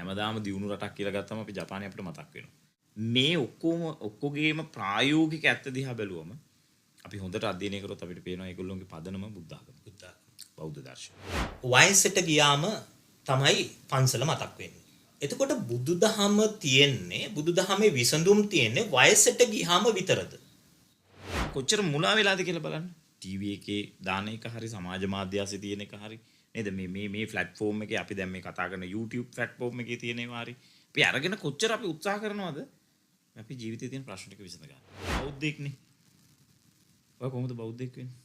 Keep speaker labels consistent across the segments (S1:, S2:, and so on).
S1: හැමදාම දියුණු රටක් කියලා ගත්තම අපි ජපානය අපිට මතක් වෙනවා. මේ ඔක්කොගේම ප්‍රායෝගික ඇත්ත දිහා බැලුවම අපි හොඳට අධ්‍යයනය කරොත් අපිට පේනවා ඒගොල්ලෝගේ පදනම බුද්ධ ආගම. බෞද්ධ දර්ශනය.
S2: වයසට ගියාම තමයි පන්සල මතක් වෙන්නේ. එතකොට බුදුදහම තියෙන්නේ බුදුදහමේ විසඳුම් තියෙන්නේ වයසට ගියාම විතරද?
S1: කොච්චර මුලා වෙලාද කියලා බලන්න. ටීවී එකේ දාන එක හරි සමාජ මාධ්‍ය ආසේ තියෙන එක හරි නේද මේ ප්ලැට්ෆෝම් එකේ අපි දැන් මේ කතා කරන YouTube ප්ලැට්ෆෝම් එකේ තියෙන ඒවා හරි අපි අරගෙන කොච්චර අපි උත්සාහ කරනවද අපි ජීවිතේ තියෙන ප්‍රශ්න ටික විසඳ ගන්න. බෞද්ධෙක්නේ. ඔය කොහොමද බෞද්ධෙක් වෙන්නේ?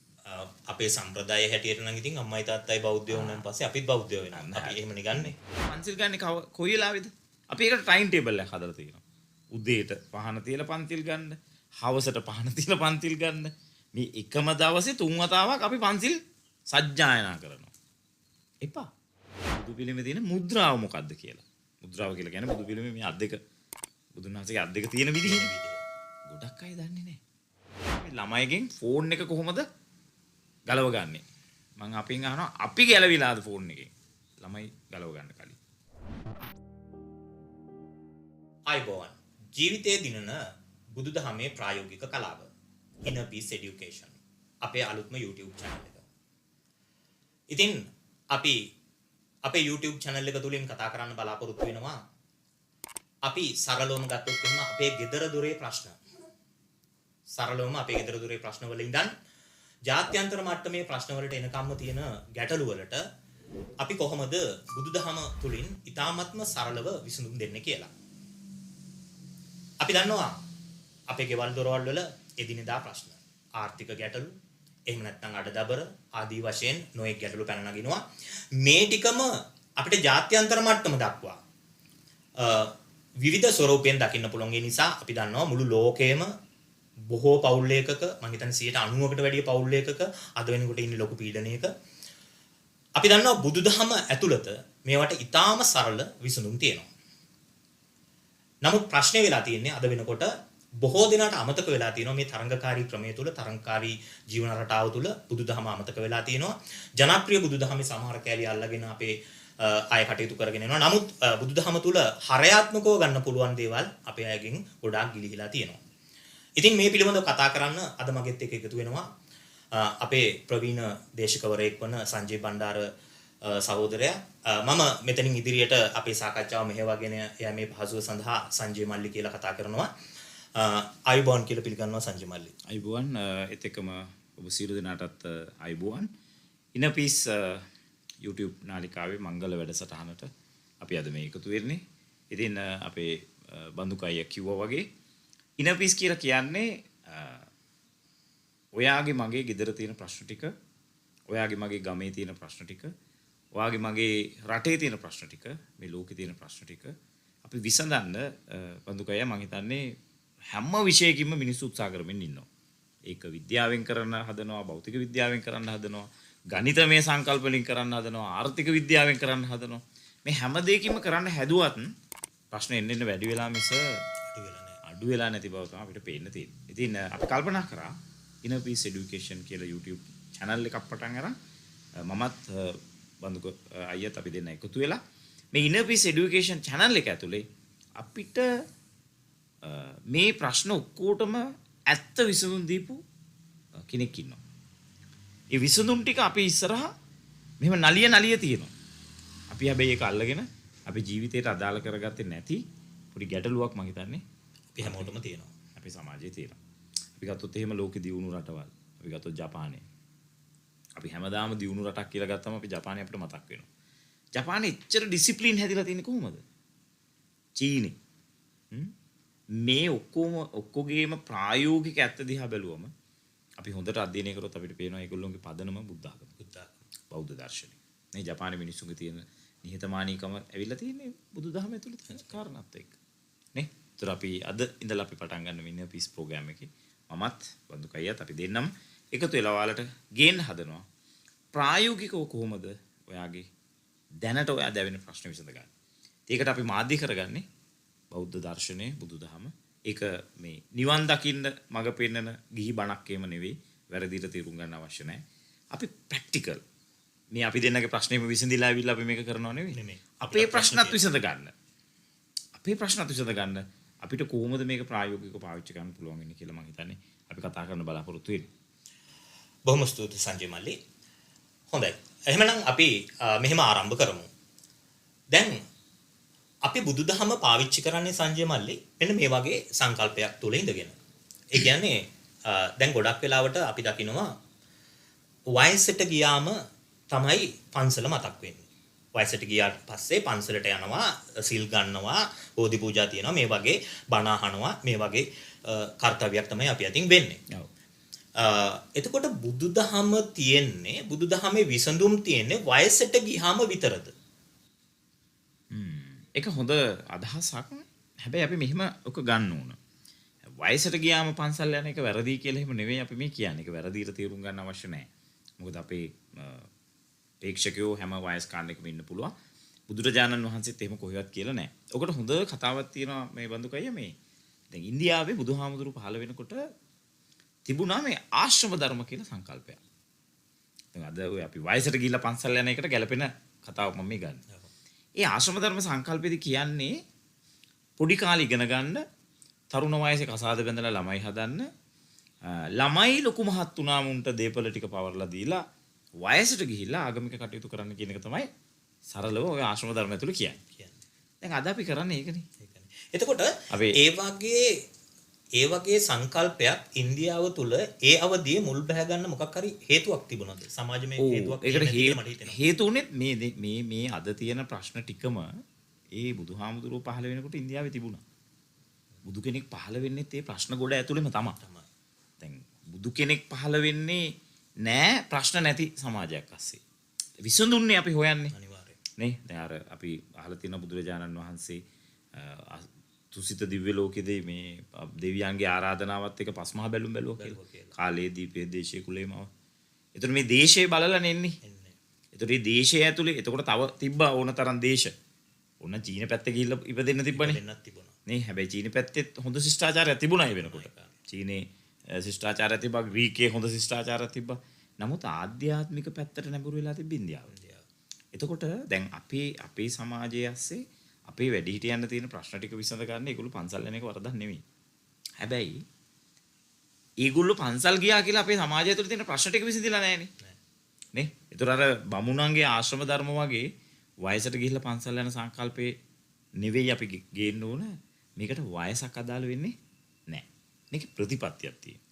S2: අපේ සම්ප්‍රදාය හැටියට නම් ඉතින් අම්මයි තාත්තයි බෞද්ධයෝ වුණාන් පස්සේ අපිත් බෞද්ධයෝ වෙනවා. අපි එහෙමනේ ගන්නෙ.
S1: පන්සිල් ගන්න කොයි වෙලාවේද? අපි ඒකට ටයිම් ටේබල් එකක් හදලා තියෙනවා. උදේට පහන තියලා පන්තිල් ගන්න, හවසට පහන තියලා පන්තිල් ගන්න. මේ එකම දවසේ 3 වතාවක් අපි පන්සිල් සජ්ජායනා කරනවා. එපා. බුදු පිළිමේ තියෙන මුද්‍රාව මොකද්ද කියලා. මුද්‍රාව කියලා කියන්නේ බුදු පිළිමේ මේ අත් දෙක බුදුන් වහන්සේගේ අත් දෙක තියෙන විදිහනේ. ගොඩක් අය දන්නේ නැහැ. මේ ළමයිගෙන් ෆෝන් එක කොහොමද ගලව ගන්නෙ? මම අපෙන් අහනවා අපි ගැලවිලාද ෆෝන් එකෙන්? ළමයි ගලව ගන්න කලින්.
S2: අයබෝවන් ජීවිතයේ දිනන බුදුදහමේ ප්‍රායෝගික කලාව Inner Peace Education අපේ අලුත්ම YouTube channel එක. ඉතින් අපි අපේ YouTube channel එක තුලින් කතා කරන්න බලාපොරොත්තු වෙනවා අපි සරලවම ගත්තොත් එහෙම අපේ ගෙදර දොරේ ප්‍රශ්න. සරලවම අපේ ගෙදර දොරේ ප්‍රශ්න වල ඉඳන් ජාත්‍යන්තර මට්ටමේ ප්‍රශ්න වලට එනකම්ම තියෙන ගැටලු වලට අපි කොහොමද බුදුදහම තුලින් ඊ타ත්ම සරලව විසඳුම් දෙන්නේ කියලා. අපි දන්නවා අපේ ගෙවල් දොරවල් වල එදිනෙදා ප්‍රශ්න, ආර්ථික ගැටලු, එහෙම නැත්නම් අඩදබර ආදී වශයෙන් නොයෙක් ගැටලු පැන නගිනවා. මේ ටිකම අපිට ජාත්‍යන්තර මට්ටම දක්වා විවිධ ස්වරූපයෙන් දකින්න පුළුවන්. ඒ නිසා අපි දන්නවා මුළු ලෝකයේම බොහෝ පවුල් ලේඛක මම හිතන්නේ 90%කට වැඩිය පවුල් ලේඛක අද වෙනකොට ඉන්නේ ලොකු පීඩනයක. අපි දන්නවා බුදුදහම ඇතුළත මේවට ඊටාම සරල විසඳුම් තියෙනවා. නමුත් ප්‍රශ්නේ වෙලා තියෙන්නේ අද වෙනකොට බොහෝ දෙනාට අමතක වෙලා තියෙනවා මේ තරංගකාරී ක්‍රමය තුළ තරංගකාරී ජීවන රටාව තුළ බුදුදහම අමතක වෙලා තියෙනවා. ජනප්‍රිය බුදුදහමේ සමහර කැලි අල්ලගෙන අපේ අය කටයුතු කරගෙන යනවා. නමුත් බුදුදහම තුළ හරයාත්මකව ගන්න පුළුවන් දේවල් අපේ අයගෙන් ගොඩාක් ගිලිහිලා තියෙනවා. ඉතින් මේ පිළිබඳව කතා කරන්න අද මගෙත් එක්ක එකතු වෙනවා අපේ ප්‍රවීණ දේශකවරයෙක් වන සංජය බණ්ඩාර සහෝදරයා. මම මෙතනින් ඉදිරියට අපේ සාකච්ඡාව මෙහෙවගෙන යෑමේ පහසුව සඳහා සංජය මල්ලි කියලා කතා කරනවා. අයිබෝන් කියලා පිළිගන්නවා සංජය මල්ලි.
S1: අයිබෝන් ඒත් එක්කම ඔබ සියලු දෙනාටත් අයිබෝන්. Inner Peace YouTube නාලිකාවේ මංගල වැඩසටහනට අපි අද මේ එකතු වෙන්නේ. ඉතින් අපේ බඳුකයිය කිව්වා වගේ Inner Peace කියලා කියන්නේ ඔයාගේ මගේ ගෙදර තියෙන ප්‍රශ්න ටික, ඔයාගේ මගේ ගමේ තියෙන ප්‍රශ්න ටික, ඔයාගේ මගේ රටේ තියෙන ප්‍රශ්න ටික, මේ ලෝකේ තියෙන ප්‍රශ්න ටික අපි විසඳන්න බඳුකයිය මං හිතන්නේ හැම විෂයකින්ම මිනිස්සු උත්සාහ කරමින් ඉන්නවා. ඒක විද්‍යාවෙන් කරන්න හදනවා, භෞතික විද්‍යාවෙන් කරන්න හදනවා, ගණිතමය සංකල්ප වලින් කරන්න හදනවා, ආර්ථික විද්‍යාවෙන් කරන්න හදනවා. මේ හැම දෙයකින්ම කරන්න හැදුවත් ප්‍රශ්න එන්න වැඩි වෙලා මිස අඩු වෙලා නැති බව තමයි අපිට පේන්න තියෙන්නේ. ඉතින් අපි කල්පනා කරා Inner Peace Education කියලා YouTube channel එකක් පටන් අරන් මමත් බඳුක අයියත් අපි දෙන්න එකතු වෙලා මේ Inner Peace Education channel එක ඇතුලේ අපිට මේ ප්‍රශ්න ඔක්කොටම ඇත්ත විසඳුම් දීපු කෙනෙක් ඉන්නවා. ඒ විසඳුම් ටික අපි ඉස්සරහා මෙහෙම නලිය තියෙනවා. අපි හැබැයි ඒක අල්ලගෙන අපේ ජීවිතයට අදාළ කරගත්තේ නැති පොඩි ගැටලුවක් මම හිතන්නේ
S2: අපි හැමෝටම තියෙනවා.
S1: අපේ සමාජයේ තියෙනවා. අපි ගත්තොත් එහෙම ලෝකෙ දියුණු රටවල්. අපි ගත්තොත් ජපානය. අපි හැමදාම දියුණු රටක් කියලා ගත්තම අපි ජපානය අපිට මතක් වෙනවා. ජපානයේ එච්චර ඩිසිප්ලින් හැදිලා තියෙන්නේ කොහොමද? චීනේ. මේ ඔක්කොගේම ප්‍රායෝගික ඇත්ත දිහා බැලුවම අපි හොඳට අධ්‍යයනය කරොත් අපිට පේනවා ඒගොල්ලෝගේ පදනම බුද්ධ ආගම. බෞද්ධ දර්ශනය. මේ ජපානයේ මිනිස්සුන්ගේ තියෙන නිහතමානීකම ඇවිල්ලා තියෙන්නේ බුදුදහම ඇතුළේ තියෙන කාරණාත් එක්ක. නේ? ඒතර අපි අද ඉඳලා අපි පටන් ගන්න Inner Peace program එකේ මමත් බඳුකයියත් අපි දෙන්නම එකතු වෙලා ඔයාලට ගේන්න හදනවා. ප්‍රායෝගිකව කොහොමද ඔයාගේ දැනට ඔයා දැවෙන ප්‍රශ්න විසඳගන්නේ? ඒකට අපි මාධ්‍ය කරගන්නේ බෞද්ධ දර්ශනය, බුදුදහම. ඒක මේ නිවන් දකින්න මඟ පෙන්නන ගිහි බණක් එහෙම නෙවෙයි. වැරදිට තේරුම් ගන්න අවශ්‍ය නැහැ. අපි ප්‍රැක්ටිකල් මේ අපි දෙන්නගේ ප්‍රශ්නේම විසඳිලා ආවිල්ලා අපි මේක කරනව නෙවෙයි. අපේ ප්‍රශ්නත් විසඳ ගන්න. අපේ ප්‍රශ්න අතිශත ගන්න අපිට කොහොමද මේක ප්‍රායෝගිකව පාවිච්චි කරන්න පුළුවන් වෙන්නේ කියලා මම හිතන්නේ අපි කතා කරන්න බලාපොරොත්තු වෙන්නේ.
S2: බොහොම ස්තුතියි සංජය මල්ලි. හොඳයි. එහෙනම් අපි මෙහෙම ආරම්භ කරමු. දැන් අපි බුදුදහම පාවිච්චි කරන්නේ සංජය මල්ලි මෙන්න මේ වගේ සංකල්පයක් තුල ඉඳගෙන. ඒ කියන්නේ දැන් ගොඩක් වෙලාවට අපි දකිනවා වයසට ගියාම තමයි පන්සල මතක් වෙන්නේ. වයසට ගියාට පස්සේ පන්සලට යනවා, සිල් ගන්නවා, බෝධි පූජා තියනවා, මේ වගේ බණ අහනවා, මේ වගේ කාර්යයක් තමයි අපි අතින් වෙන්නේ.
S1: ඔව්.
S2: එතකොට බුදුදහම තියෙන්නේ, බුදුදහමේ විසඳුම් තියෙන්නේ වයසට ගියාම විතරද?
S1: ඒක හොඳ අදහසක්. හැබැයි අපි මෙහෙම ඔක ගන්න ඕන. වයසට ගියාම පන්සල් යන එක වැරදි කියලා එහෙම නෙවෙයි අපි මේ කියන්නේ. ඒක වැරදිට තේරුම් ගන්න අවශ්‍ය නැහැ. මොකද අපේ ප්‍රේක්ෂකයෝ හැම වයස් කාණ්ඩයකම ඉන්න පුළුවන්. බුදුරජාණන් වහන්සේත් එහෙම කොහෙවත් කියලා නැහැ. ඔකට හොඳ කතාවක් තියෙනවා මේ බඳුකය මේ. දැන් ඉන්දියාවේ බුදුහාමුදුරු පහළ වෙනකොට තිබුණා මේ ආශ්‍රම ධර්ම කියලා සංකල්පයක්. දැන් අද ඔය අපි වයසට ගිහිල්ලා පන්සල් යන එකට ගැලපෙන කතාවක් මම මේ ගන්න. ඒ ආශ්‍රම ධර්ම සංකල්පෙදි කියන්නේ පොඩි කාලේ ඉගෙන ගන්න, තරුණ වයසේ කසාද බැඳලා ළමයි හදන්න, ළමයි ලොකු මහත් වුණාම උන්ට දේපල ටික පවර්ලා දීලා වයසට ගිහිල්ලා ආගමික කටයුතු කරන්න කියන එක තමයි සරලව ඔය ආශ්‍රම ධර්ම ඇතුළේ කියන්නේ. දැන් අද අපි කරන්නේ ඒකනේ.
S2: එතකොට ඒ වගේ සංකල්පයක් ඉන්දියාව තුල ඒ අවදියේ මුල් බැහැ ගන්න මොකක් හරි හේතුවක් තිබුණාද? සමාජමය හේතුවක්
S1: හේතු උනේ මේ අද තියෙන ප්‍රශ්න ටිකම ඒ බුදුහාමුදුරුවෝ පහළ වෙනකොට ඉන්දියාවේ තිබුණා. බුදු කෙනෙක් පහළ වෙන්නේ ඒ ප්‍රශ්න ගොඩ ඇතුළෙම තමයි. දැන් බුදු කෙනෙක් පහළ වෙන්නේ නෑ ප්‍රශ්න නැති සමාජයක් අස්සේ. විසඳුන්නේ අපි හොයන්නේ.
S2: අනිවාර්යයෙන්.
S1: නේ? දැන් අර අපි අහලා තියෙන බුදුරජාණන් වහන්සේ තුසිත දිව්‍ය ලෝකෙදී මේ දෙවියන්ගේ ආරාධනාවත් එක්ක පස්මහ බැලුම් බැලුවා කියලා. කාලේ දීපේ දේශේ කුලේමව. ඒතර මේ දේශේ බලලා නෙන්නේ. ඒතර මේ දේශේ ඇතුලේ එතකොට තව තිබ්බා ඕන තරම් දේශ. ඕන චීන පැත්තේ ගිහිල්ලා ඉපදෙන්න තිබ්බනේ.
S2: වෙන්නත් තිබුණා.
S1: නේ හැබැයි චීන පැත්තේ හොඳ ශිෂ්ටාචාරයක් තිබුණා ඒ වෙනකොට. චීනේ ශිෂ්ටාචාරය තිබ්බා, ග්‍රීකයේ හොඳ ශිෂ්ටාචාරයක් තිබ්බා. නමුත් ආධ්‍යාත්මික පැත්තට නැඹුරු වෙලා තිබ්බ ඉන්දියාව. එතකොට දැන් අපේ සමාජයේ ඇස්සේ අපේ වැඩිහිටියන්ට තියෙන ප්‍රශ්න ටික විසඳ ගන්න ඒගොල්ලෝ පන්සල් යන එක වරදක් නෙවෙයි. හැබැයි ඒගොල්ලෝ පන්සල් ගියා කියලා අපේ සමාජය තුළ තියෙන ප්‍රශ්න ටික විසඳිලා නැහැනේ. නේ? ඒතර අර බමුණන්ගේ ආශ්‍රම ධර්ම වගේ වයසට ගිහිල්ලා පන්සල් යන සංකල්පේ නෙවෙයි අපි ගේන්න ඕන. මේකට වයසක් අදාළ වෙන්නේ නැහැ. මේක ප්‍රතිපත්තියක් තියෙනවා.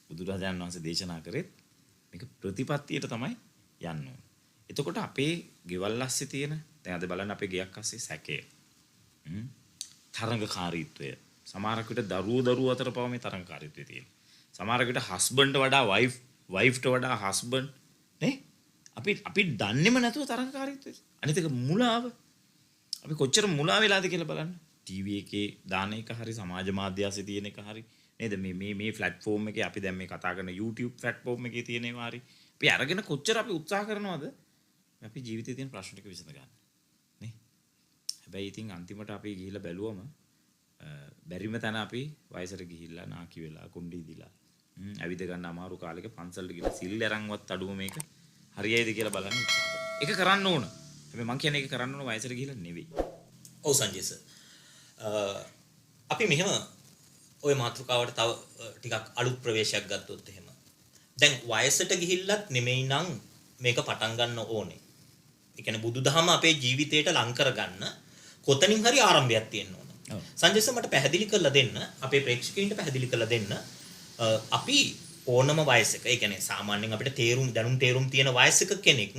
S1: බුදුරජාණන් වහන්සේ දේශනා කරෙත් මේක ප්‍රතිපත්තියට තමයි යන්න ඕන. එතකොට අපේ ගෙවල් ඇස්සේ තියෙන දැන් අද බලන්න අපේ ගෙයක් ඇස්සේ සැකය. තරංගකාරීත්වය. සමහරක් විට දරුවෝ අතර පව මේ තරංගකාරීත්වය තියෙනවා. සමහරක් විට හස්බන්ඩ්ට වඩා වයිෆ්ට වඩා හස්බන්ඩ් නේ? අපි දන්නේම නැතුව තරංගකාරීත්වය. අනිත් එක මුලාව. අපි කොච්චර මුලා වෙලාද කියලා බලන්න. ටීවී එකේ දාන එක හරි සමාජ මාධ්‍ය ඇස්සේ තියෙන එක හරි නේද? මේ ප්ලැට්ෆෝම් එකේ අපි දැන් මේ කතා කරන YouTube ප්ලැට්ෆෝම් එකේ තියෙන ඒවා හරි අපි අරගෙන කොච්චර අපි උත්සාහ කරනවද අපි ජීවිතේ තියෙන ප්‍රශ්න ටික විසඳ ගන්න. නේ? හැබැයි ඉතින් අන්තිමට අපි ගිහිල්ලා බැලුවම බැරිම තැන අපි වයසට ගිහිල්ලා නාකි වෙලා කුණ්ඩි දීලා ඇවිද ගන්න අමාරු කාලෙක පන්සලට ගිහලා සිල් අරන්වත් අඩුව මේක හරියයිද කියලා බලන්න උත්සාහ කරනවා. ඒක කරන්න ඕන. හැබැයි මං කියන්නේ ඒක කරන්න ඕන වයසට ගිහිල්ලා නෙවෙයි.
S2: ඔව් සංජය සර්. අපි මෙහෙම ওই මාතෘකාවට තව ටිකක් අලුත් ප්‍රවේශයක් ගත්තොත් එහෙම. දැන් වයසට ගිහිල්ලත් නෙමෙයි නම් මේක පටන් ගන්න ඕනේ. ඒ කියන්නේ බුදුදහම අපේ ජීවිතයට ලං කරගන්න කොතනින් හරි ආරම්භයක් තියෙන්න ඕන. සංජය සර් මට පැහැදිලි කරලා දෙන්න, අපේ ප්‍රේක්ෂකයින්ට පැහැදිලි කරලා දෙන්න. අපි ඕනම වයසක, ඒ කියන්නේ සාමාන්‍යයෙන් අපිට දැනුම් තේරුම් තියෙන වයසක කෙනෙක්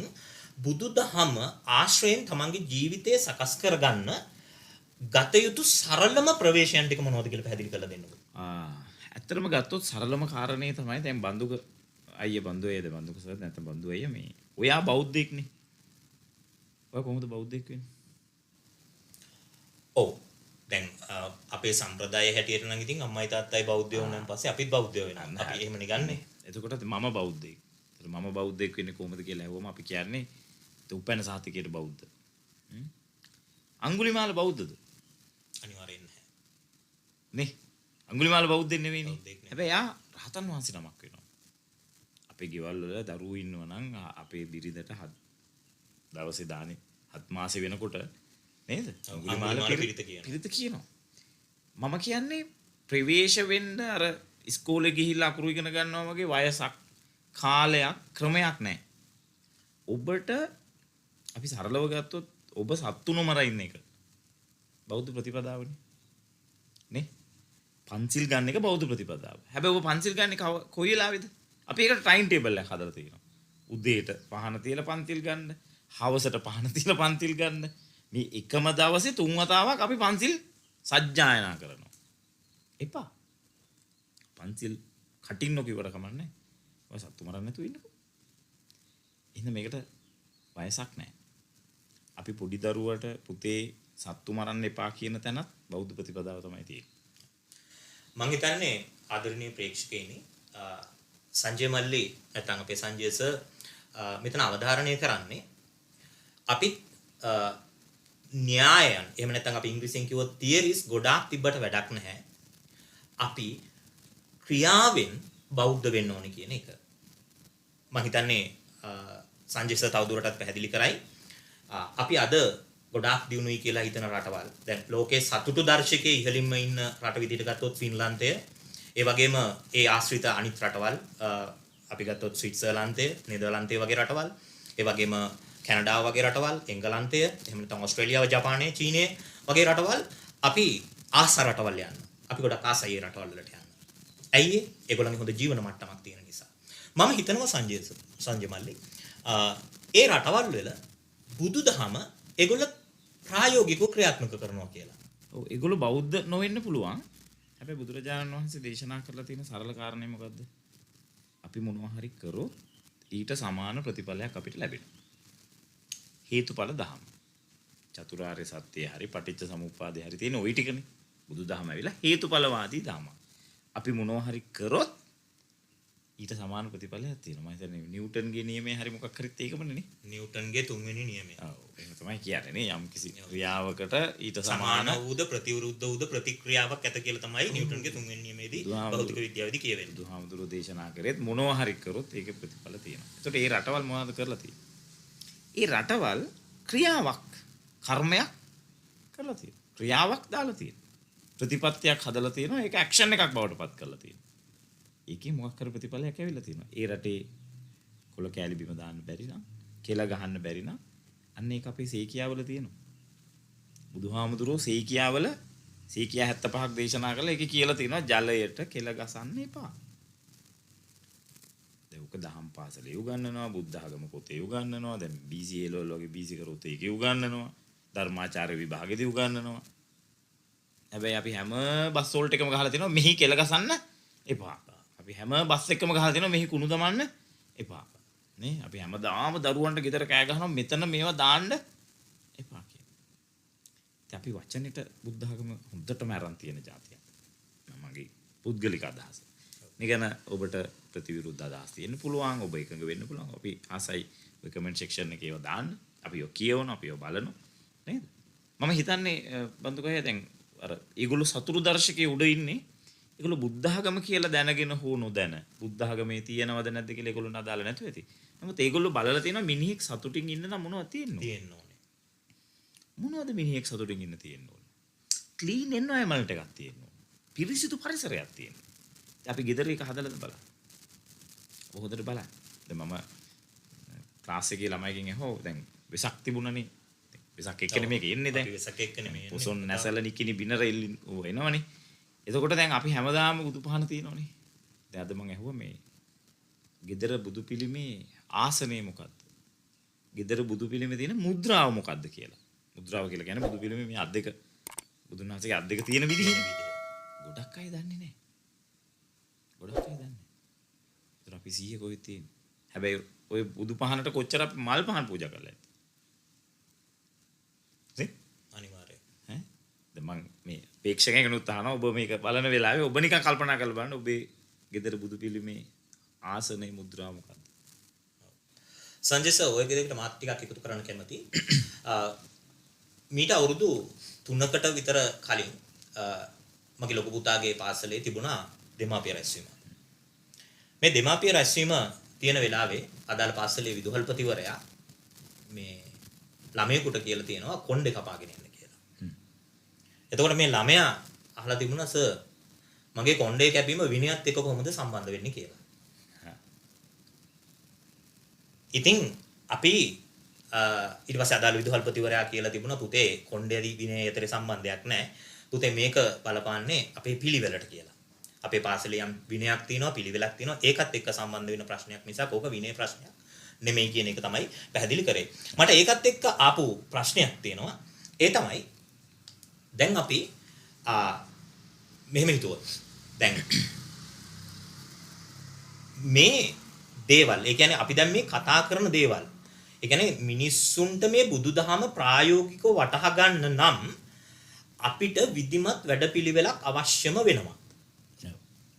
S2: බුදුදහම ආශ්‍රයෙන් තමන්ගේ ජීවිතය සකස් කරගන්න ගත යුතු සරලම ප්‍රවේශයන් ටික මොනවද කියලා පැහැදිලි කරලා දෙන්නකෝ.
S1: ඇත්තටම ගත්තොත් සරලම කාරණේ තමයි දැන් බන්දුක සර් නැත්නම් බන්දු අයියා මේ ඔයා බෞද්ධෙක්නේ. ඔයා කොහොමද බෞද්ධෙක් වෙන්නේ?
S2: ඔව්. දැන් අපේ සම්ප්‍රදාය හැටියට නම් ඉතින් අම්මයි තාත්තයි බෞද්ධයෝ වුණාන් පස්සේ අපිත් බෞද්ධයෝ වෙනවා. අපි එහෙමනේ ගන්නෙ.
S1: එතකොට මම බෞද්ධෙක්. මම බෞද්ධෙක් වෙන්නේ කොහොමද කියලා ඇහුවම අපි කියන්නේ උපැන්න සාතිකයට බෞද්ධ. අඟුලිමාල බෞද්ධද?
S2: අනිවාර්යෙන් නැහැ.
S1: නේ? අඟුලිමාල බෞද්ධෙක් නෙවෙයිනේ. හැබැයි යා රහතන් වහන්සේ නමක් වෙනවා. අපේ ගෙවල් වල දරුවෝ ඉන්නවා නම් අපේ බිරිඳට දවසේ දානේ 7 මාසෙ වෙනකොට නේද?
S2: අඟුලිමාල පිරිත කියනවා.
S1: පිරිත කියනවා. මම කියන්නේ ප්‍රවේශ වෙන්න අර ඉස්කෝලේ ගිහිල්ලා අකුරු ඉගෙන ගන්නවා වගේ වයසක් කාලයක් ක්‍රමයක් නැහැ. ඔබට අපි සරලව ගත්තොත් ඔබ සත්තු නොමර ඉන්න එක බෞද්ධ ප්‍රතිපදාවනේ. නේ? පන්සිල් ගන්න එක බෞද්ධ ප්‍රතිපදාව. හැබැයි ඔබ පන්සිල් ගන්නේ කොයි වෙලාවෙද? අපි ඒකට ටයිම් ටේබල් එකක් හදලා තියෙනවා. උදේට පහන තියලා පන්තිල් ගන්න, හවසට පහන තියලා පන්තිල් ගන්න. මේ එකම දවසේ 3 වතාවක් අපි පන්සිල් සජ්ජායනා කරනවා. එපා. පන්සිල් කටින් නොකියවට කමන්නේ. ඔය සත්තු මරන්න නැතුව ඉන්නකෝ. එහෙනම් මේකට වයසක් නැහැ. අපි පොඩි දරුවට පුතේ සත්තු මරන්න එපා කියන තැනත් බෞද්ධ ප්‍රතිපදාව තමයි තියෙන්නේ.
S2: මම හිතන්නේ ආදරණීය ප්‍රේක්ෂකයනි සංජය මල්ලි නැත්නම් අපේ සංජය සර් මෙතන අවධාරණය කරන්නේ අපි න්‍යායයන් එහෙම නැත්නම් අපි ඉංග්‍රීසියෙන් කිව්වොත් තියරිස් ගොඩාක් තිබ්බට වැඩක් නැහැ. අපි ක්‍රියාවෙන් බෞද්ධ වෙන්න ඕනේ කියන එක. මම හිතන්නේ සංජය සර් තවදුරටත් පැහැදිලි කරයි. අපි අද ගොඩාක් දියුණුයි කියලා හිතන රටවල් දැන් ලෝකයේ සතුටු දර්ශකයේ ඉහළින්ම ඉන්න රට විදිහට ගත්තොත් ෆින්ලන්තය ඒ වගේම ඒ ආශ්‍රිත අනිත් රටවල් අපි ගත්තොත් ස්විට්සර්ලන්තය නෙදර්ලන්තය වගේ රටවල් ඒ වගේම කැනඩාව වගේ රටවල් එංගලන්තය එහෙම නැත්නම් ඕස්ට්‍රේලියාව ජපානය චීනය වගේ රටවල් අපි ආස රටවල් යන්න අපි ගොඩක් ආසයි ඒ රටවල් වලට යන්න. ඇයි ඒගොල්ලන්ගේ හොඳ ජීවන මට්ටමක් තියෙන නිසා. මම හිතනවා සංජය මල්ලි ඒ රටවල් වල බුදුදහම ඒගොල්ලෝ ප්‍රායෝගිකව ක්‍රියාත්මක කරනවා කියලා.
S1: ඔව් ඒගොල්ලෝ බෞද්ධ නොවෙන්න පුළුවන්. හැබැයි බුදුරජාණන් වහන්සේ දේශනා කරලා තියෙන සරල කාරණේ මොකද්ද? අපි මොනවා හරි කරොත් ඊට සමාන ප්‍රතිඵලයක් අපිට ලැබෙනවා. හේතුඵල දහම. චතුරාර්ය සත්‍යය හරි පටිච්ච සමුප්පාදේ හරි තියෙන ওই ටිකනේ. බුදුදහම ඇවිල්ලා හේතුඵලවාදී ධර්ම. අපි මොනවා හරි කරොත් ඊට සමාන ප්‍රතිඵලයක් තියෙනවා. මම හිතන්නේ නිව්ටන්ගේ නියමය හරි මොකක් හරිත් ඒකමනේ නේ.
S2: නිව්ටන්ගේ 3 වෙනි නියමය.
S1: ඔව් එහෙම තමයි කියන්නේ නේ. යම් කිසි ක්‍රියාවකට ඊට
S2: සමාන වූද ප්‍රතිවිරුද්ධ වූද ප්‍රතික්‍රියාවක් ඇත කියලා තමයි නිව්ටන්ගේ 3 වෙනි නියමයේදී භෞතික විද්‍යාවේදී කියවෙන්නේ.
S1: බුදුහාමුදුරුවෝ දේශනා කරේත් මොනවා හරි කරොත් ඒකේ ප්‍රතිඵල තියෙනවා. ඒකට ඒ රටවල් මොනවද කරලා තියෙන්නේ? ඒ රටවල් ක්‍රියාවක් කර්මයක් කරලා තියෙනවා. ක්‍රියාවක් දාලා තියෙනවා. ප්‍රතිපත්තියක් හදලා තියෙනවා. ඒක ඇක්ෂන් එකක් බවට පත් කරලා තියෙනවා. ඒකේ මොකක් කර ප්‍රතිඵලයක් ඇවිල්ලා තියෙනවා. ඒ රටේ කොළ කෑලි බිම දාන්න බැරි නම්, කෙල ගහන්න බැරි නම් අන්න ඒක අපේ සීකියාවල තියෙනවා. බුදුහාමුදුරුවෝ සීකියාවල සීකියා 75ක් දේශනා කරලා ඒකේ කියලා තියෙනවා ජලයට කෙල ගසන්න එපා. දැන් උක දහම් පාසලේ උගන්වනවා, බුද්ධ ආගම පොතේ උගන්වනවා, දැන් BCA වල වගේ BC කරොත් ඒකේ උගන්වනවා, ධර්මාචාර්ය විභාගෙදී උගන්වනවා. හැබැයි අපි හැම බස් වලට එකම ගහලා තියෙනවා මෙහි කෙල ගසන්න එපා. අපි හැම බස් එකම ගහලා තියෙනවා මෙහි කුණු දමන්න එපා. නේ අපි හැමදාම දරුවන්ට ගෙදර කෑ ගහනවා මෙතන මේවා දාන්න එපා කියලා. ඉතින් අපි වචනෙට බුද්ධ ආගම හොඳටම අරන් තියෙන જાතියක්. මගේ පුද්ගලික අදහස. නිකන් ඔබට ප්‍රතිවිරුද්ධ අදහස් තියෙන්න පුළුවන්, ඔබ එකඟ වෙන්න පුළුවන්. අපි ආසයි ඔය කමෙන්ට් සෙක්ෂන් එකේ ඒවා දාන්න. අපි ඔය කියවනවා, අපි ඔය බලනවා. නේද? මම හිතන්නේ බන්දුකෝය දැන් අර ඒගොල්ලෝ සතුරු දර්ශකයේ උඩ ඉන්නේ. ඒගොල්ලෝ බුද්ධ ආගම කියලා දැනගෙන හෝ නොදැන බුද්ධ ආගමේ තියෙනවද නැද්ද කියලා ඒගොල්ලෝ නදාලා නැතුව ඇති. නමුත් ඒගොල්ලෝ බලලා තියෙනවා මිනිහෙක් සතුටින් ඉන්න නම් මොනවද තියෙන්න ඕනේ. මොනවද මිනිහෙක් සතුටින් ඉන්න තියෙන්න ඕනේ. ක්ලීන් එන්වයරන්මන්ට් එකක් තියෙන්න ඕනේ. පිරිසිදු පරිසරයක් තියෙන්න. අපි ගෙදර එක හදලාද බලන්න. හොඳට බලන්න. දැන් මම ක්ලාස් එකේ ළමයිගෙන් අහුව දැන් වෙසක් තිබුණනේ. වෙසක් එක්කනේ මේක එන්නේ දැන්.
S2: වෙසක් එක්කනේ මේ.
S1: පොසොන් නැසල නිකිනි බිනර එල්ලින් එනවනේ. එතකොට දැන් අපි හැමදාම බුදු පහන තියෙනවනේ. දැන් අද මම ඇහුවා මේ ගෙදර බුදු පිළිමේ ආසනය මොකද්ද? ගෙදර බුදු පිළිමේ තියෙන මුද්‍රාව මොකද්ද කියලා. මුද්‍රාව කියලා කියන්නේ බුදු පිළිමේ මේ අත් දෙක බුදුන් වහන්සේගේ අත් දෙක තියෙන විදිහනේ. ගොඩක් අය දන්නේ නැහැ. ගොඩක් අය දන්නේ. ඒතර අපි 100 කොහෙද තියෙන්නේ? හැබැයි ওই බුදු පහනට කොච්චර අපි මල් පහන් පූජා කරලා ඇද්ද? නේ?
S2: අනිවාර්යයෙන්.
S1: ඈ දැන් මම මේ ප්‍රේක්ෂකයෙකුට අහනවා ඔබ මේක බලන වෙලාවේ ඔබ නිකන් කල්පනා කරලා බලන්න ඔබේ ගෙදර බුදු පිළිමේ ආසනේ මුද්‍රාව මොකද්ද?
S2: සංජය සර් ඔය ගෙදරකට මාත් ටිකක් එකතු කරන්න කැමතියි. මීට අවුරුදු 3කට විතර කලින් මගේ ලොකු පුතාගේ පාසලේ තිබුණා දෙමාපිය රැස්වීම. මේ දෙමාපිය රැස්වීම තියෙන වෙලාවේ අදාළ පාසලේ විදුහල්පතිවරයා මේ ළමයෙකුට කියලා තියෙනවා කොණ්ඩේ කපාගෙන යන්න කියලා. එතකොට මේ ළමයා අහලා තිබුණා සර් මගේ කොණ්ඩේ කැපීම විනයත් එක්ක කොහොමද සම්බන්ධ වෙන්නේ කියලා. ඉතින් අපි ඊට පස්සේ අදාළ විදුහල්පතිවරයා කියලා තිබුණා පුතේ කොණ්ඩේ විනය අතර සම්බන්ධයක් නැහැ. පුතේ මේක බලපාන්නේ අපේ පිළිවෙලට කියලා. අපේ පාසලේ යම් විනයක් තියෙනවා පිළිවෙලක් තියෙනවා ඒකත් එක්ක සම්බන්ධ වෙන ප්‍රශ්නයක් නිසා කෝක විනය ප්‍රශ්නයක් නෙමෙයි කියන එක තමයි පැහැදිලි කරේ. මට ඒකත් එක්ක ආපු ප්‍රශ්නයක් තියෙනවා. ඒ තමයි දැන් අපි මෙහෙම හිතුවොත් දැන් මේ දේවල් ඒ කියන්නේ අපි දැන් මේ කතා කරන දේවල් ඒ කියන්නේ මිනිස්සුන්ට මේ බුදුදහම ප්‍රායෝගිකව වටහා ගන්න නම් අපිට විධිමත් වැඩපිළිවෙලක් අවශ්‍යම වෙනවා.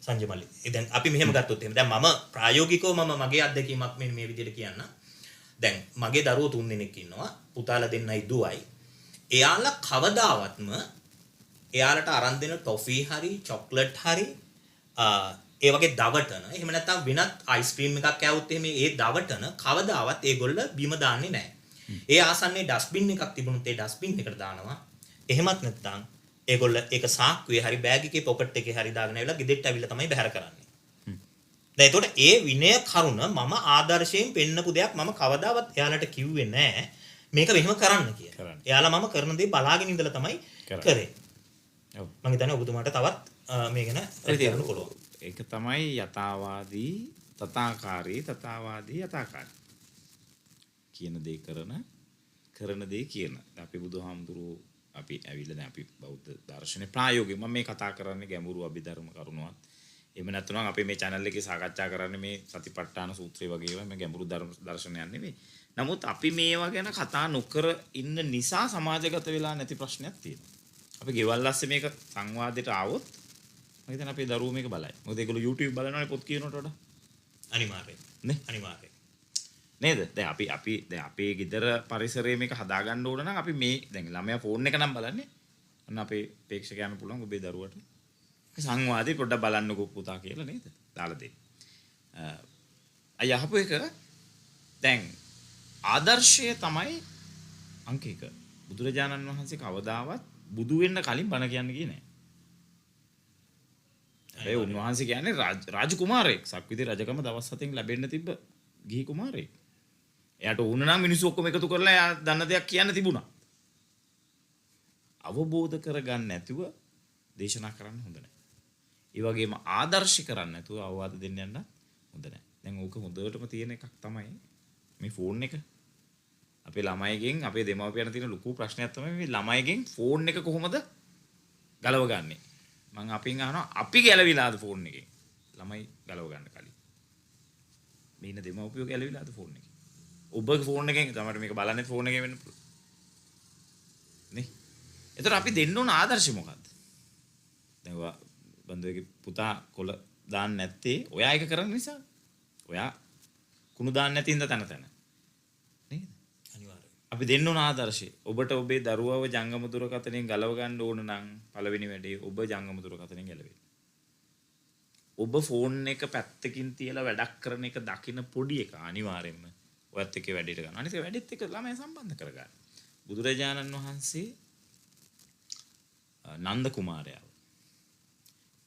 S2: සංජය මල්ලි. දැන් අපි මෙහෙම ගත්තොත් එහෙම දැන් මම ප්‍රායෝගිකව මගේ අත්දැකීමක් මේ විදිහට කියන්න. දැන් මගේ දරුවෝ 3 දෙනෙක් ඉන්නවා. පුතාලා දෙන්නයි දුවයි. එයාලා කවදාවත්ම එයාලට අරන් දෙන ටොෆී හරි චොක්ලට් හරි ඒ වගේ දවටන එහෙම නැත්නම් වෙනත් අයිස්ක්‍රීම් එකක් කෑවොත් එහෙම ඒ දවටන කවදාවත් ඒගොල්ල බිම දාන්නේ නැහැ. ඒ ආසන්නයේ ඩස්බින් එකක් තිබුණොත් ඒ ඩස්බින් එකට දානවා. එහෙමත් නැත්නම් ඒගොල්ල ඒක සාක්කුවේ හරි බෑග් එකේ පොකට් එකේ හරි දාගෙන ඇවිල්ලා ගෙදෙට්ට ඇවිල්ලා තමයි බැහැර කරන්නේ. දැන් ඒතකොට ඒ විනය කරුණ මම ආදර්ශයෙන් පෙන්නපු දෙයක් මම කවදාවත් එයාලට කිව්වේ නැහැ මේක මෙහෙම කරන්න කියලා. එයාලා මම කරන දේ බලාගෙන ඉඳලා තමයි කරේ. ඔව්. මම හිතන්නේ ඔබතුමාට තවත් මේ ගැන කියන්න පුළුවන්.
S1: ඒක තමයි යථාවාදී තථාකාරී තථාවාදී යථාකාරී කියන දේ කරන දේ කියන. අපි බුදුහාමුදුරුවෝ අපි ඇවිල්ලා දැන් අපි බෞද්ධ දර්ශනේ ප්‍රායෝගිකව මම මේ කතා කරන්නේ ගැඹුරු අභිධර්ම කරුණාවක්. එහෙම නැත්නම් අපි මේ channel එකේ සාකච්ඡා කරන්නේ මේ සතිපට්ඨාන සූත්‍රය වගේ ඒවා මේ ගැඹුරු දර්ශනයක් නෙවෙයි. නමුත් අපි මේවා ගැන කතා නොකර ඉන්න නිසා සමාජගත වෙලා නැති ප්‍රශ්නයක් තියෙනවා. අපි ගෙවල් ඇස්සේ මේක සංවාදයට ආවොත් මම හිතන්නේ අපේ දරුවෝ මේක බලයි. මොකද ඒගොල්ලෝ YouTube බලනවානේ පොත් කියනකොට වඩා.
S2: අනිවාර්යයෙන්.
S1: නේ?
S2: අනිවාර්යයෙන්.
S1: නේද? දැන් අපි දැන් අපේ ගෙදර පරිසරයේ මේක හදාගන්න ඕන නම් අපි මේ දැන් ළමයා ෆෝන් එක නම් බලන්නේ. අන්න අපේ ප්‍රේක්ෂකයන්ට පුළුවන් ඔබේ දරුවට සංවාදේ පොඩ්ඩක් බලන්නකෝ පුතා කියලා නේද? දාලා දෙන්න. අය අහපු එක දැන් ආදර්ශය තමයි අංක 1. බුදුරජාණන් වහන්සේ කවදාවත් බුදු වෙන්න කලින් බණ කියන්නේ කියේ නෑ. ඒ උන්වහන්සේ කියන්නේ රාජකුමාරයෙක්. සක්විති රජකම දවස් 7න් ලැබෙන්න තිබ්බ ගිහි කුමාරයෙක්. එයාට ඕන නම් මිනිස්සු ඔක්කොම එකතු කරලා එයා දන්න දෙයක් කියන්න තිබුණා. අවබෝධ කරගන්න නැතුව දේශනා කරන්න හොඳ නැහැ. ඒ වගේම ආදර්ශ කරන්න නැතුව අවවාද දෙන්න යන්න හොඳ නැහැ. දැන් ඕක හොඳටම තියෙන එකක් තමයි මේ ෆෝන් එක. අපේ ළමයිගෙන් අපේ දෙමව්පියන් තියෙන ලොකු ප්‍රශ්නයක් තමයි මේ ළමයිගෙන් ෆෝන් එක කොහොමද ගලවගන්නේ. මම අපින් අහනවා අපි ගැලවිලාද ෆෝන් එකෙන්. ළමයි ගලව ගන්න කලින්. මේ ඉන්න දෙමව්පියෝ ගැලවිලාද ෆෝන් එකෙන්. ඔබ ෆෝන් එකෙන් තමයි මේක බලන්නේ ෆෝන් එකෙන් වෙන්න පුළුවන්. නේ? ඒතර අපි දෙන්න ඕන ආදර්ශය මොකද්ද? දැන් බන්දුවේගේ පුතා කොළ දාන්න නැත්තේ ඔයා ඒක කරන නිසා. ඔයා කුණු දාන්න නැති ඉඳ තන. නේද?
S2: අනිවාර්යයෙන්.
S1: අපි දෙන්න ඕන ආදර්ශය. ඔබට ඔබේ දරුවව ජංගම දුරකථනයෙන් ගලව ගන්න ඕන නම් පළවෙනි වැඩේ ඔබ ජංගම දුරකථනයෙන් ගැලවෙන්න. ඔබ ෆෝන් එක පැත්තකින් තියලා වැඩක් කරන එක දකින්න පොඩි එක අනිවාර්යෙන්ම ඔයත් එක්ක වැඩේට ගන්න. අනිත් වැඩෙත් එක්ක ළමයි සම්බන්ධ කරගන්න. බුදුරජාණන් වහන්සේ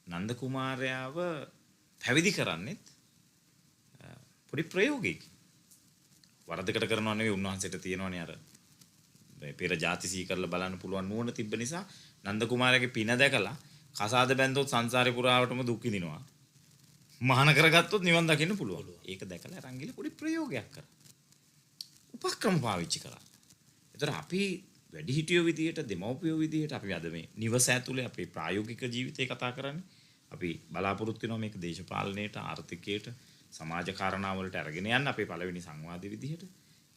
S1: නන්ද කුමාරයාව පැවිදි කරන්නෙත් පොඩි ප්‍රයෝගයකින්. වරදකට කරනවා නෙවෙයි උන්වහන්සේට තියෙනවනේ අර පෙර ಜಾති සී කරලා බලන්න පුළුවන් නුවණ තිබ්බ නිසා නන්ද කුමාරයාගේ පින දැකලා කසාද බැන්දොත් සංසාරේ පුරාවටම දුක් විඳිනවා. මහාන කරගත්තොත් නිවන් දකින්න පුළුවන්. ඒක දැකලා අරන් ගිහලා පොඩි ප්‍රයෝගයක් කරා. උපක්‍රම පාවිච්චි කරා. ඒතර අපි වැඩිහිටියෝ විදියට දෙමව්පියෝ විදියට අපි අද මේ නිවස ඇතුලේ අපේ ප්‍රායෝගික ජීවිතේ කතා කරන්නේ. අපි බලාපොරොත්තු වෙනවා මේක දේශපාලනයට, ආර්ථිකයට, සමාජ කාරණා වලට අරගෙන යන්න අපේ පළවෙනි සංවාදයේ විදියට.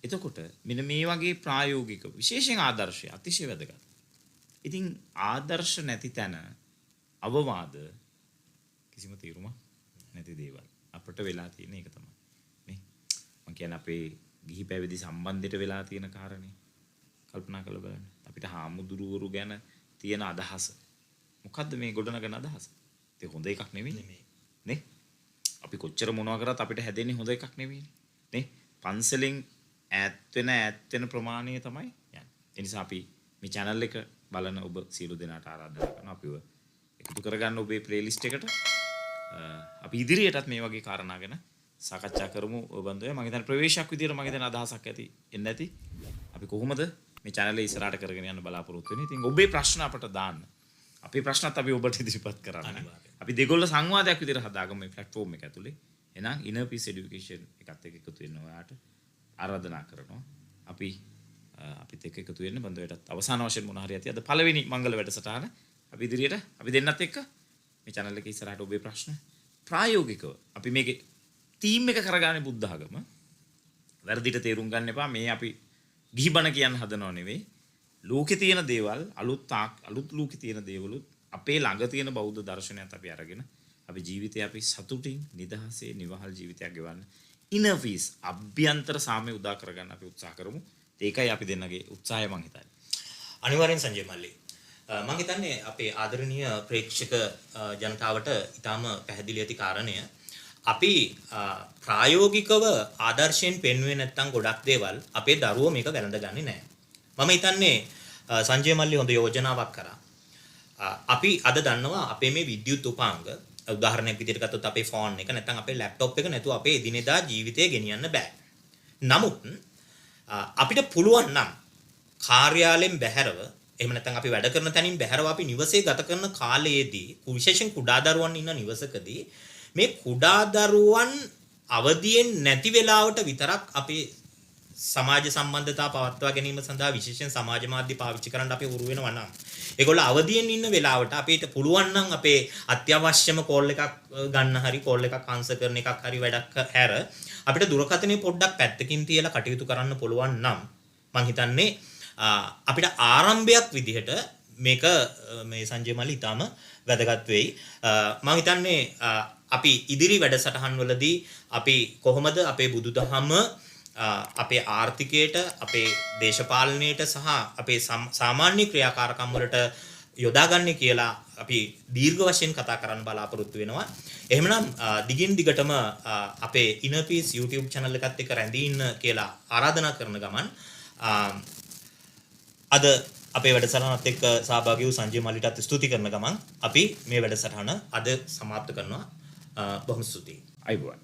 S1: එතකොට මෙන්න මේ වගේ ප්‍රායෝගික විශේෂයෙන් ආදර්ශය අතිශය වැදගත්. ඉතින් ආදර්ශ නැති තැන අවවාද කිසිම තීරුමක් නැති දේවල් අපිට වෙලා තියෙන එක තමයි. නේ? මම කියන්නේ අපේ ගිහි පැවිදි සම්බන්ධයට වෙලා තියෙන කාරණේ කල්පනා කරලා බලන්න. අපිට හාමුදුරුවරු ගැන තියෙන අදහස. මොකද්ද මේ ගොඩනගන අදහස? ඒක හොඳ එකක් නෙවෙයි. නේ? අපි කොච්චර මොනවා කරත් අපිට හැදෙන්නේ හොඳ එකක් නෙවෙයි. නේ? පන්සලෙන් ඈත් වෙන ප්‍රමාණය තමයි යන්නේ. ඒ නිසා අපි මේ channel එක බලන ඔබ සියලු දෙනාට ආරාධනා කරනවා අපිව එකතු කරගන්න ඔබේ ප්ලේලිස්ට් එකට. අපි ඉදිරියටත් මේ වගේ කාරණා ගැන සාකච්ඡා කරමු බන්දුවේ. මම හිතන්නේ ප්‍රවේශයක් විදියට මම හිතන අදහසක් ඇති එන්න ඇති. අපි කොහොමද මේ channel එක ඉස්සරහට කරගෙන යන්න බලාපොරොත්තු වෙන්නේ. ඉතින් ඔබේ ප්‍රශ්න අපට දාන්න. අපේ ප්‍රශ්නත් අපි ඔබට ඉදිරිපත් කරන්න. අපි දෙගොල්ල සංවාදයක් විදියට හදාගමු මේ platform එක ඇතුලේ. එහෙනම් inner peace education එකත් එක්ක එකතු වෙන්න ඔයාට ආරාධනා කරනවා. අපිත් එක්ක එකතු වෙන්න බන්දුවේටත් අවසාන වශයෙන් මොන හරි ඇති. අද පළවෙනි මංගල වැඩසටහන අපි ඉදිරියට අපි දෙන්නත් එක්ක මේ channel එකේ ඉස්සරහට ඔබේ ප්‍රශ්න ප්‍රායෝගිකව අපි මේකේ තීම් එක කරගන්නේ බුද්ධ ආගම. වැරදිට තේරුම් ගන්න එපා. මේ අපි ගිහි බණ කියන්න හදනව නෙවෙයි. ලෝකේ තියෙන දේවල් අලුත් ලෝකේ තියෙන දේවලුත් අපේ ළඟ තියෙන බෞද්ධ දර්ශනයත් අපි අරගෙන අපි ජීවිතේ අපි සතුටින් නිදහසේ නිවහල් ජීවිතයක් ගෙවන්න inner peace අභ්‍යන්තර සාමය උදා කරගන්න අපි උත්සාහ කරමු. ඒකයි අපි දෙන්නගේ උත්සාහය මං හිතන්නේ.
S2: අනිවාර්යෙන් සංජය මල්ලි. මම හිතන්නේ අපේ ආදරණීය ප්‍රේක්ෂක ජනතාවට ඊටාම පැහැදිලි ඇති කාරණය අපි ප්‍රායෝගිකව ආදර්ශයෙන් පෙන්වුවේ නැත්නම් ගොඩක් දේවල් අපේ දරුවෝ මේක වැළඳගන්නේ නැහැ. මම හිතන්නේ සංජය මල්ලි හොඳ යෝජනාවක් කරා. අපි අද දන්නවා අපේ මේ විද්‍යුත් උපාංග උදාහරණයක් විදිහට ගත්තොත් අපේ ෆෝන් එක නැත්නම් අපේ ලැප්ටොප් එක නැතුව අපේ එදිනෙදා ජීවිතය ගෙනියන්න බෑ. නමුත් අපිට පුළුවන් නම් කාර්යාලයෙන් බැහැරව එහෙම නැත්නම් අපි වැඩ කරන තැනින් බැහැරව අපි නිවසේ ගත කරන කාලයේදී විශේෂයෙන් කුඩා දරුවන් ඉන්න නිවසකදී මේ කුඩා දරුවන් අවදියෙන් නැති වෙලාවට විතරක් අපි සමාජ සම්බන්ධතා පවත්වා ගැනීම සඳහා විශේෂයෙන් සමාජ මාධ්‍ය පාවිච්චි කරන්න අපි උරු වෙනවා නම් ඒගොල්ලෝ අවදියෙන් ඉන්න වෙලාවට අපිට පුළුවන් නම් අපේ අත්‍යවශ්‍යම කෝල් එකක් ගන්න හරි කෝල් එකක් ආන්සර් කරන එකක් හරි වැඩක් හැර අපිට දුරකථනයේ පොඩ්ඩක් පැත්තකින් තියලා කටයුතු කරන්න පුළුවන් නම් මම හිතන්නේ අපිට ආරම්භයක් විදිහට මේක මේ සංජය මල්ලි ඉතාම වැදගත් වෙයි. මම හිතන්නේ අපි ඉදිරි වැඩසටහන් වලදී අපි කොහොමද අපේ බුදුදහම අපේ ආර්ථිකයට අපේ දේශපාලනයට සහ අපේ සාමාන්‍ය ක්‍රියාකාරකම් වලට යොදාගන්නේ කියලා අපි දීර්ඝ වශයෙන් කතා කරන්න බලාපොරොත්තු වෙනවා. එහෙමනම් දිගින් දිගටම අපේ inner peace YouTube channel එකත් එක්ක රැඳී ඉන්න කියලා ආරාධනා කරන ගමන් අද අපේ වැඩසටහනත් එක්ක සහභාගී වූ සංජය මල්ලිටත් ස්තුති කරන ගමන් අපි මේ වැඩසටහන අද සමාප්ත කරනවා. බොහොම ස්තුතියි.
S1: අයබෝවන්.